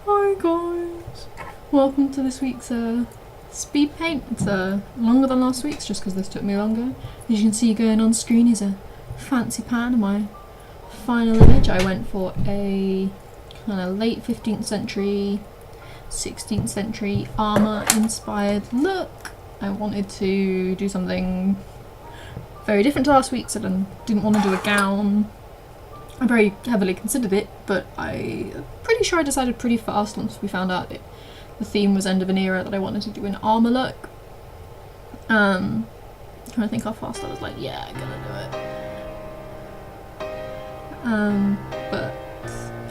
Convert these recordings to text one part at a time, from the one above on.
Hi guys! Welcome to this week's speed paint. It's longer than last week's just because this took me longer. As you can see going on screen is a fancy pan of my final image. I went for a kind of late 15th century, 16th century armour inspired look. I wanted to do something very different to last week's, and didn't want to do a gown. I very heavily considered it, but I'm pretty sure I decided pretty fast once we found out the theme was end of an era that I wanted to do an armour look. Trying to think how fast I was like, yeah, I'm gonna do it. But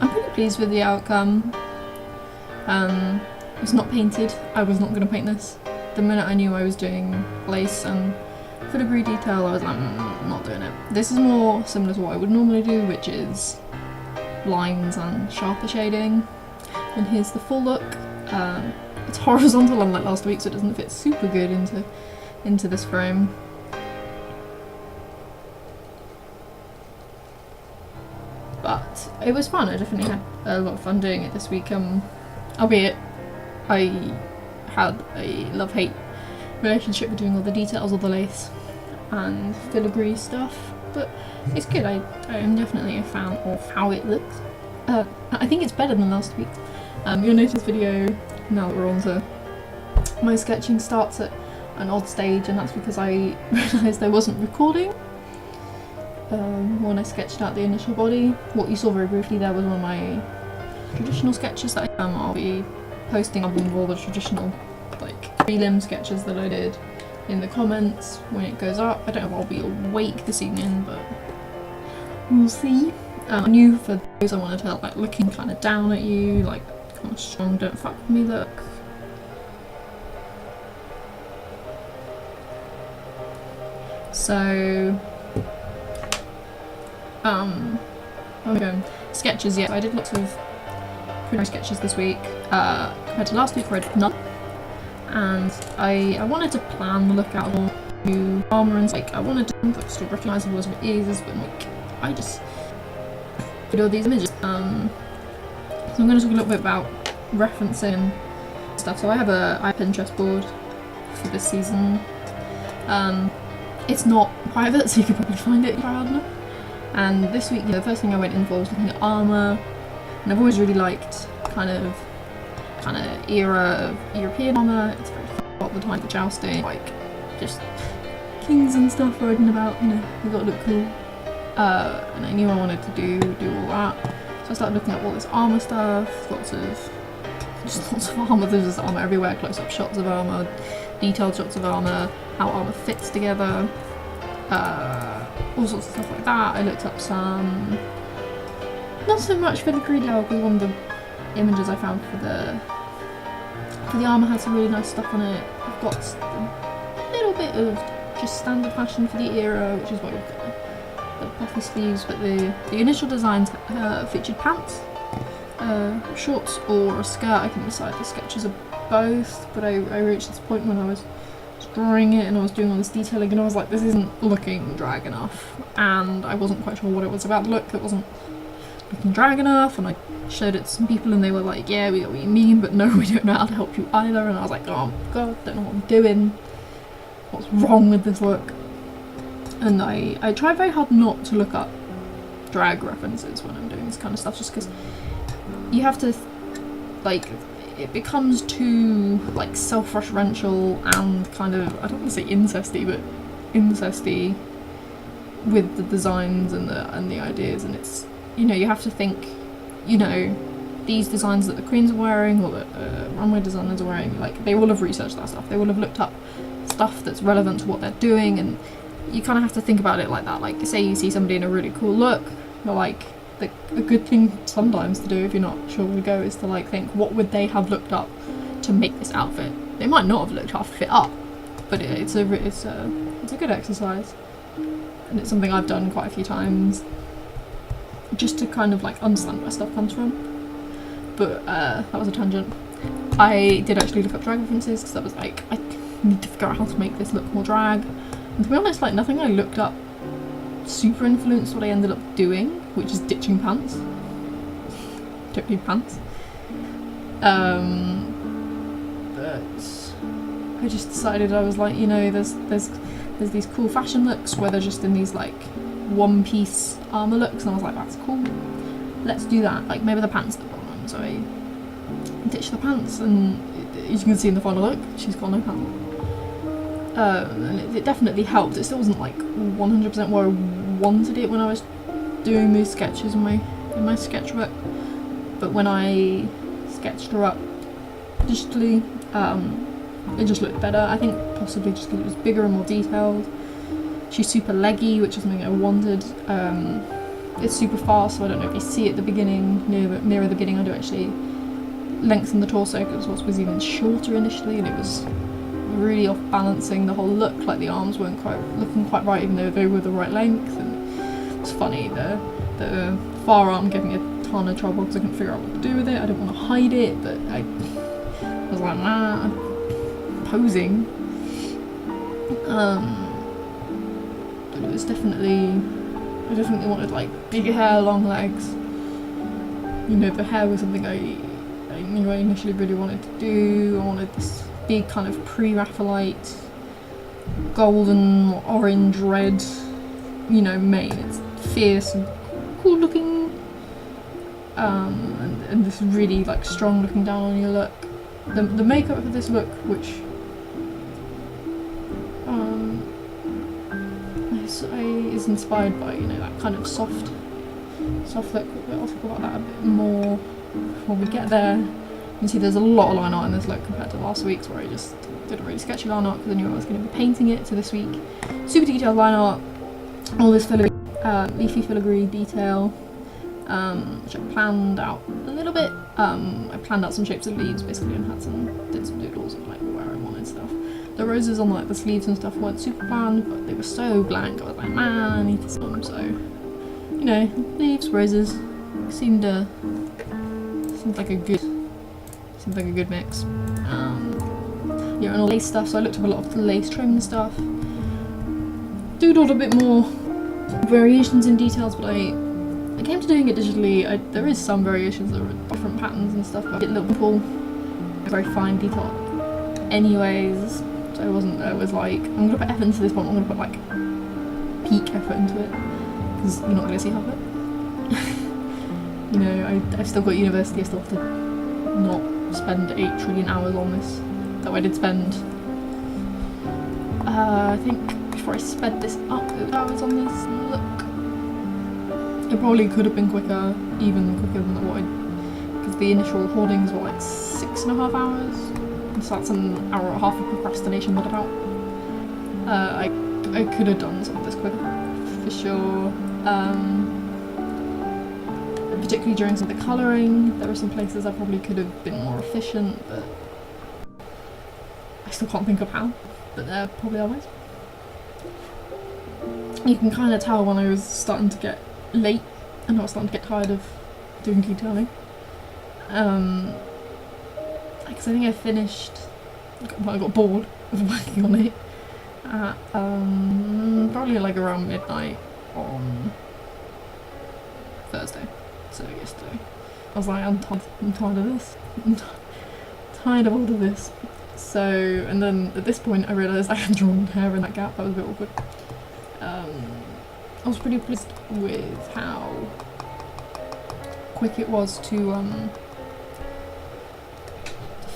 I'm pretty pleased with the outcome. It's not painted. I was not going to paint this. The minute I knew I was doing lace and filigree detail, I was like, I'm not doing it. This is more similar to what I would normally do, which is lines and sharper shading. And here's the full look. It's horizontal unlike last week, so it doesn't fit super good into this frame. But it was fun. I definitely had a lot of fun doing it this week. Albeit I had a love-hate relationship with doing all the details of the lace and filigree stuff, but it's good. I am definitely a fan of how it looks. I think it's better than last week. You'll notice this video, now that we're on to my sketching, starts at an odd stage, and that's because I realised I wasn't recording when I sketched out the initial body. What you saw very briefly there was one of my traditional sketches that I'll be posting up with all the traditional like prelim sketches that I did in the comments when it goes up. I don't know if I'll be awake this evening, but we'll see. I knew for those I wanted to help, like looking kind of down at you, like kind of strong, don't fuck with me look. So, I'm going sketches. Yeah, I did lots of pretty sketches this week compared to last week where I did none. And I wanted to plan the look out of all new armour, and like I wanted to look still recognisable as it is, but like I just did all these images. So I'm going to talk a little bit about referencing stuff. So I have a Pinterest board for this season. It's not private, so you could probably find it if I had enough. And this week, the first thing I went in for was looking at armour, and I've always really liked kind of era of European armour. It's very fun all the time, the jousting, like just kings and stuff riding about, you know, we gotta look cool. And I knew I wanted to do all that, so I started looking at all this armour stuff, lots of armour. There's just armour everywhere, close-up shots of armour, detailed shots of armour, how armour fits together, all sorts of stuff like that. I looked up some, not so much filigree detail, because one of the images I found for the armour had some really nice stuff on it. I've got a little bit of just standard fashion for the era, which is why we've got the puffy sleeves, but the initial designs featured pants, shorts or a skirt. I couldn't decide, the sketches of both, but I reached this point when I was drawing it and I was doing all this detailing and I was like, this isn't looking drag enough, and I wasn't quite sure what it was about the look that wasn't looking drag enough. And I showed it to some people and they were like, yeah, we get what you mean, but no, we don't know how to help you either. And I was like, oh god, don't know what I'm doing, what's wrong with this look. And I try very hard not to look up drag references when I'm doing this kind of stuff, just because you have to, like, it becomes too like self-referential and kind of, I don't want to say incesty, but incesty with the designs and the ideas. And it's, you know, you have to think, you know, these designs that the queens are wearing or that runway designers are wearing, like they will have researched that stuff, they will have looked up stuff that's relevant to what they're doing, and you kind of have to think about it like that. Like say you see somebody in a really cool look, you're like, a good thing sometimes to do if you're not sure where to go is to like think, what would they have looked up to make this outfit? They might not have looked half fit up, but it's a good exercise, and it's something I've done quite a few times just to kind of like understand where stuff comes from. But that was a tangent. I did actually look up drag references because I was like, I need to figure out how to make this look more drag, and to be honest, like nothing I looked up super influenced what I ended up doing, which is ditching pants. Don't need pants. But I just decided, I was like, you know, there's these cool fashion looks where they're just in these like one-piece armour looks, and I was like, that's cool, let's do that. Like, maybe the pants look wrong, so I ditched the pants, and as you can see in the final look, she's got no pants. And it definitely helped. It still wasn't like 100% where I wanted it when I was doing these sketches in my sketchbook, but when I sketched her up digitally, it just looked better. I think possibly just because it was bigger and more detailed. She's super leggy, which is something I wanted. It's super fast, so I don't know if you see at the beginning, nearer the beginning, I do actually lengthen the torso because it was even shorter initially, and it was really off balancing the whole look. Like, the arms weren't looking quite right, even though they were the right length. And it's funny, the far arm gave me a ton of trouble because I couldn't figure out what to do with it. I didn't want to hide it, but I was like, nah, I'm posing. But it was definitely, I definitely wanted like big hair, long legs. You know, the hair was something I knew I initially really wanted to do. I wanted this big kind of pre-Raphaelite golden, orange, red, you know, mane. It's fierce and cool looking, and this really like strong looking down on your look. The makeup for this look, which is inspired by, you know, that kind of soft look, but I'll talk about that a bit more before we get there. You can see there's a lot of line art in this look compared to last week's, where I just did a really sketchy line art because I knew I was going to be painting it. So this week, super detailed line art, all this leafy filigree detail, which I planned out a little bit. I planned out some shapes of leaves basically, and did some doodles of like where I wanted stuff. The roses on like the sleeves and stuff weren't super planned, but they were so blank. I was like, man, I need to see them. So, you know, leaves, roses seemed like a good mix. Yeah, and all lace stuff. So I looked up a lot of the lace trim and stuff. Doodled a bit more variations in details, but I came to doing it digitally. There is some variations, there are different patterns and stuff, but I did a little very fine detail anyways. So I was like, I'm gonna put effort into this one, I'm gonna put like peak effort into it, because you're not gonna see half of it. You know, I've still got university, I still have to not spend 8 trillion hours on this, though I did spend, I think before I sped this up, 8 hours on this look. It probably could have been quicker, even quicker than what because the initial hoardings were like 6.5 hours. So that's an hour and a half of procrastination, but about. I could have done some of this quicker, for sure. Particularly during some of the colouring, there were some places I probably could have been more efficient, but I still can't think of how. But there probably are ways. You can kind of tell when I was starting to get late, and I was starting to get tired of doing detailing. Because I think I finished, I got bored of working on it at probably like around midnight on Thursday, so yesterday. I was like, I'm tired of this. I'm tired of all of this. So, and then at this point I realised I had drawn hair in that gap. That was a bit awkward. I was pretty pleased with how quick it was to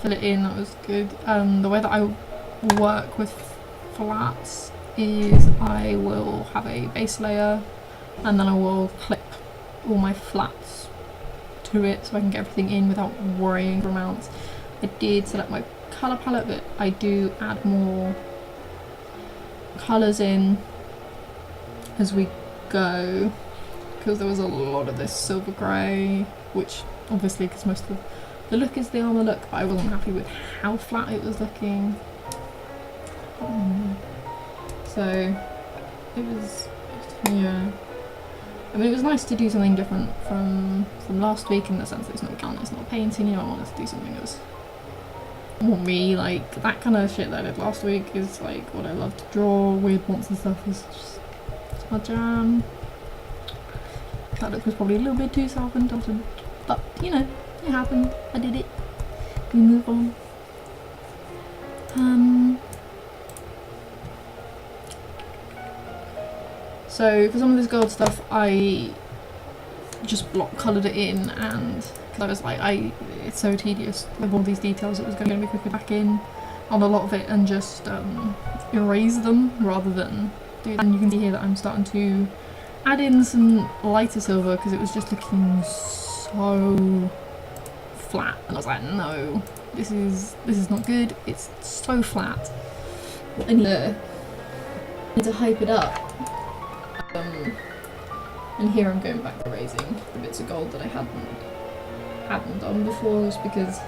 fill it in. That was good. The way that I work with flats is I will have a base layer, and then I will clip all my flats to it so I can get everything in without worrying for amounts. I did select my colour palette, but I do add more colours in as we go, because there was a lot of this silver grey, which obviously, because most of the look is the armour look, but I wasn't happy with how flat it was looking. So it was, yeah. I mean, it was nice to do something different from last week, in the sense that it's not gun, it's not painting. You know, I wanted to do something that was more me, like that kind of shit that I did last week is like what I love to draw. Weird monster stuff is just my jam. That look was probably a little bit too self-indulgent, but you know, it happened. I did it. we move on. So for some of this gold stuff, I just block coloured it in, and cause I was like, it's so tedious with all these details. It was going to be quicker back in on a lot of it and just erase them rather than do that. And you can see here that I'm starting to add in some lighter silver because it was just looking so flat, and I was like, no, this is not good. It's so flat. I need to hype it up. And here I'm going back to erasing the bits of gold that I hadn't done before, just because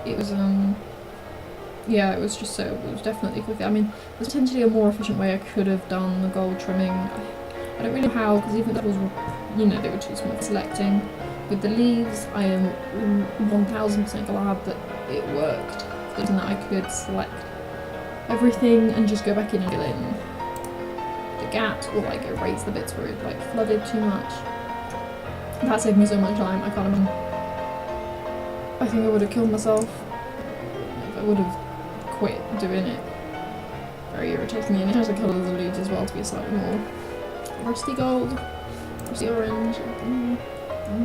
it was yeah, it was definitely quicker. I mean, there's potentially a more efficient way I could have done the gold trimming. I don't really know how, because even that was, you know, they were too small for selecting. With the leaves, I am 1000% glad that it worked, and that I could select everything and just go back in and fill in the gaps, or like erase the bits where it like flooded too much. That saved me so much time. I can't imagine. I think I would have killed myself if I would have quit doing it. Very irritating, and it has the colours of the leaves as well to be slightly more rusty gold, rusty orange.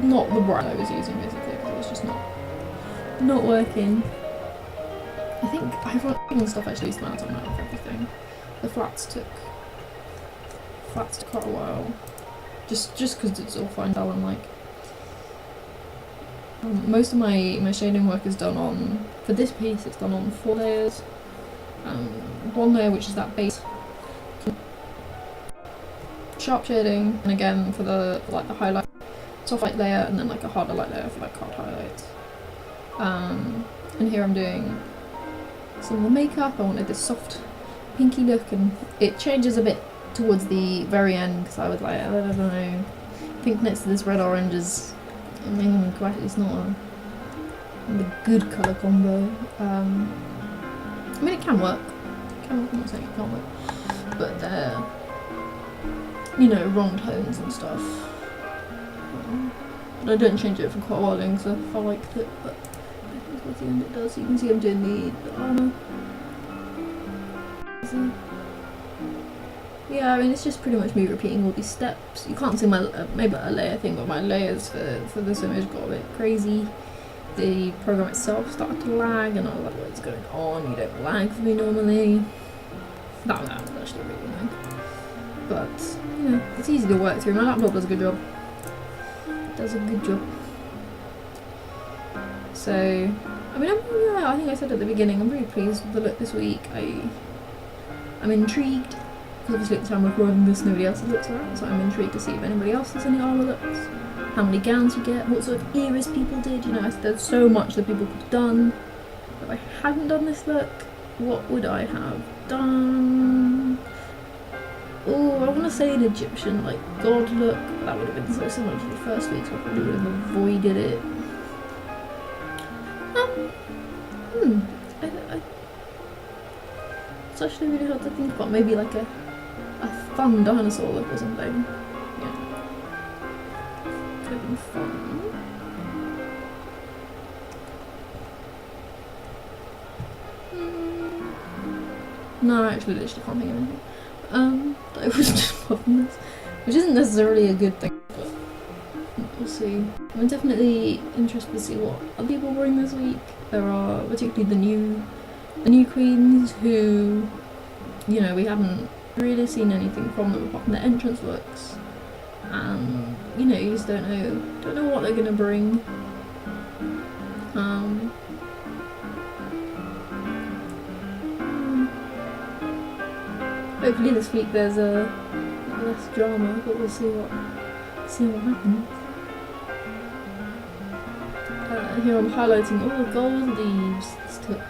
Not the bright I was using basically, because it was just not working. I think the stuff actually smells on out of everything. The flats took quite a while, just because it's all fine dull, and like most of my shading work is done on, for this piece it's done on 4 layers. One layer which is that base sharp shading, and again for the highlight, soft light layer, and then like a harder light layer for like hard highlights. And here I'm doing some of the makeup. I wanted this soft pinky look, and it changes a bit towards the very end because I was like, I don't know, pink next to this red orange is, I mean, it's not a good colour combo. I mean, it can work. I'm not saying it can't work, but they're, you know, wrong tones and stuff. But I didn't change it for quite a while because I liked it, but I think towards the end it does. You can see I'm doing the armour. Yeah, I mean, it's just pretty much me repeating all these steps. You can't see my maybe a layer thing, but my layers for this image got a bit crazy. The program itself started to lag, and I was like, what's going on? You don't lag for me normally. That was actually really annoying. But, you know, it's easy to work through. My laptop does a good job. It does a good job. So, I mean, I think I said at the beginning, I'm really pleased with the look this week. I'm intrigued. Obviously at the time of recording this, nobody else has looked at it, so I'm intrigued to see if anybody else has any armour looks, how many gowns we get, what sort of eras people did. You know, there's so much that people could have done. If I hadn't done this look, what would I have done? Oh, I want to say an Egyptian, like, god look, but that would have been so similar to the first week, so I probably would have avoided it. It's actually really hard to think about. Maybe like a fun dinosaur look or something. Yeah. Could have been fun. No, I actually literally can't think of anything. I was just loving this. Which isn't necessarily a good thing, but we'll see. I'm definitely interested to see what other people bring this week. There are particularly the new queens who, you know, we haven't really seen anything from them apart from their entrance looks, and you know, you just don't know what they're gonna bring. Hopefully this week there's a less drama, but we'll see what happens. Here I'm highlighting all the gold leaves. This took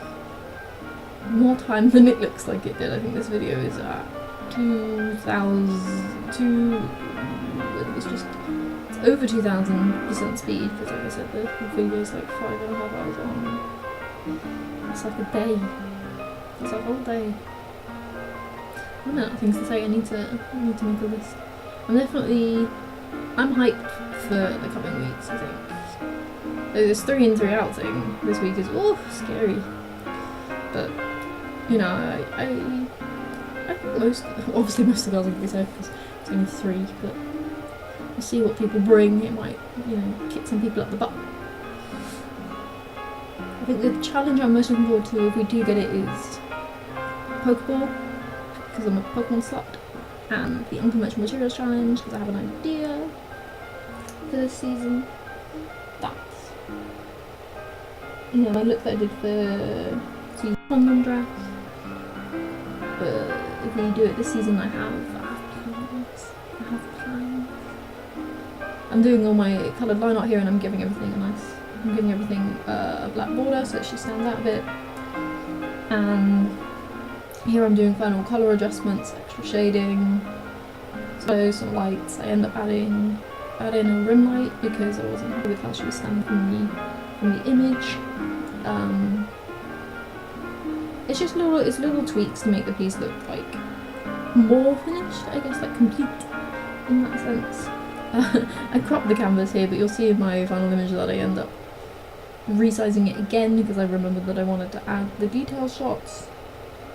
more time than it looks like it did. I think this video is at 2,002. It's over 2,000% speed, because like I said, the video is like 5.5 hours long. It's like a day. It's a whole day. I don't know things to say. I need to make a list. I'm hyped for the coming weeks, I think. This 3 in 3 out thing this week is scary. But you know, I think most of the girls are gonna be safe because it's only 3. But we'll see what people bring. It might, you know, kick some people up the butt. I think the challenge I'm most looking forward to if we do get it is Pokeball, because I'm a Pokemon slut, and the unconventional materials challenge because I have an idea for this season. That's, you know, my look that I did for season condom dress. But if we do it this season, I have plans. I'm doing all my coloured line art here, and I'm giving everything a black border so that she stands out a bit. And here I'm doing final colour adjustments, extra shading, so some lights. I end up adding a rim light because I wasn't happy with how she was standing from the image. It's just little tweaks to make the piece look like more finished, I guess, like complete in that sense. I cropped the canvas here, but you'll see in my final image that I end up resizing it again because I remembered that I wanted to add the detail shots.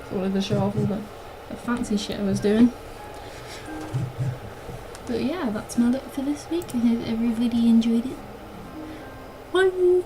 So I wanted to show off all the fancy shit I was doing. But yeah, that's my look for this week. I hope everybody enjoyed it. Bye!